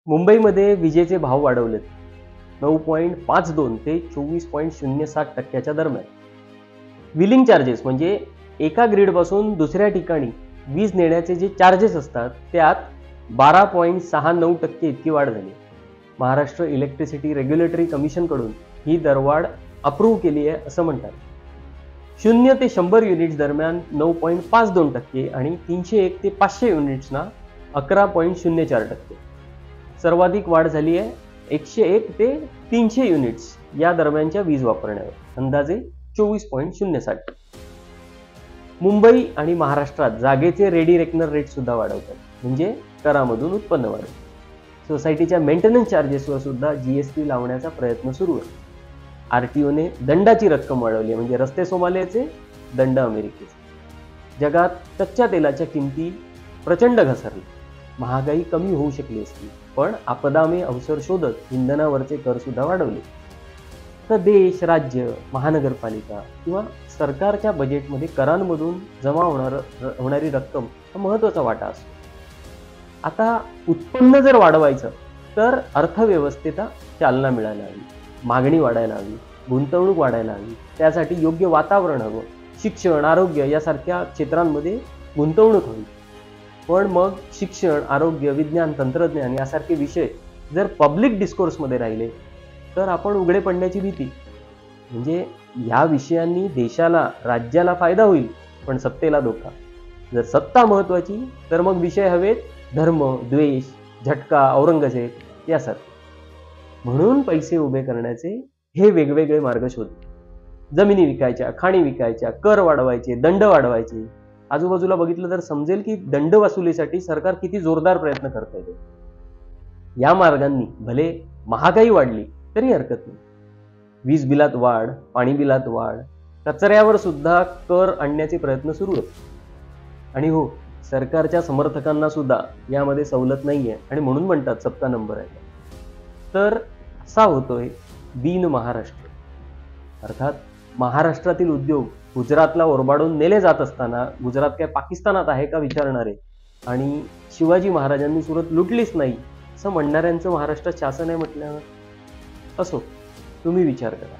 मुंबईमध्ये विजेचे भाव वाढवलेत 9.52 ते 24.07% दरम्यान. व्हीलिंग चार्जेस म्हणजे एका ग्रीडपासून दुसऱ्या ठिकाणी वीज नेण्याचे जे चार्जेस असतात त्यात 12.69% इतकी वाढ झाली. महाराष्ट्र इलेक्ट्रिसिटी रेग्युलेटरी कमिशनकडून ही दरवाढ अप्रूव्ह केली आहे असं म्हणतात. 0 ते 100 युनिट्स दरम्यान 9.52% आणि 301 ते 500 युनिट्सना 11.04%. सर्वाधिक वाढ झाली आहे 101 ते 300 युनिट्स या दरम्यानच्या वीज वापरण्यावर अंदाजे 24.07%. मुंबई आणि महाराष्ट्रात जागेचे रेडी रेकनर रेट सुद्धा वाढवतात, म्हणजे करामधून उत्पन्न वाढवतात. सोसायटीच्या मेंटेनन्स चार्जेसवर सुद्धा जीएसटी लावण्याचा प्रयत्न सुरू आहे. आरटीओने दंडाची रक्कम वाढवली, म्हणजे रस्ते सोमाल्याचे दंड अमेरिकेचे. जगात कच्च्या तेलाच्या किमती प्रचंड घसरल्या. महागाई कमी होऊ शकली असती, पण आपदामे अवसर शोधत इंधनावरचे कर सुद्धा वाढवले. तर देश, राज्य, महानगरपालिका किंवा सरकारच्या बजेटमध्ये करांमधून जमा होणारी रक्कम हा महत्त्वाचा वाटा असतो. आता उत्पन्न जर वाढवायचं तर अर्थव्यवस्थेला चालना मिळायला हवी, मागणी वाढायला हवी, गुंतवणूक वाढायला हवी. त्यासाठी योग्य वातावरण हवं. शिक्षण, आरोग्य यासारख्या क्षेत्रांमध्ये गुंतवणूक हवी. पण मग शिक्षण, आरोग्य, विज्ञान, तंत्रज्ञान यासारखे विषय जर पब्लिक डिस्कोर्समध्ये राहिले तर आपण उघडे पडण्याची भीती. म्हणजे या विषयांनी देशाला, राज्याला फायदा होईल, पण सत्तेला धोका. जर सत्ता महत्त्वाची तर मग विषय हवेत धर्म, द्वेष, झटका, औरंगजेब यासारखे. म्हणून पैसे उभे करण्याचे हे वेगवेगळे मार्ग शोधले. जमिनी विकायच्या, खाणी विकायच्या, कर वाढवायचे, दंड वाढवायचे. आजूबाजूला बघितलं तर समजेल की दंड वसुलीसाठी सरकार किती जोरदार प्रयत्न करत आहे. या मार्गांनी भले महागाई वाढली तरी हरकत नाही. वीज बिलात वाढ, पाणी बिलात वाढ, कचऱ्यावर सुद्धा कर आणण्याचे प्रयत्न सुरू आहेत. आणि हो, सरकारच्या समर्थकांना सुद्धा यामध्ये सवलत नाहीये आणि म्हणून म्हणतात सबका नंबर आहे. तर असा होतोय दीन महाराष्ट्र. अर्थात महाराष्ट्रातील उद्योग गुजरातला ओरबाडून नेले जात असताना गुजरात काय पाकिस्तानात आहे का विचारणारे आणि शिवाजी महाराजांनी सुरत लुटलीच नाही असं म्हणणाऱ्यांचं महाराष्ट्रात शासन आहे म्हटल्यावर असो, तुम्ही विचार करा.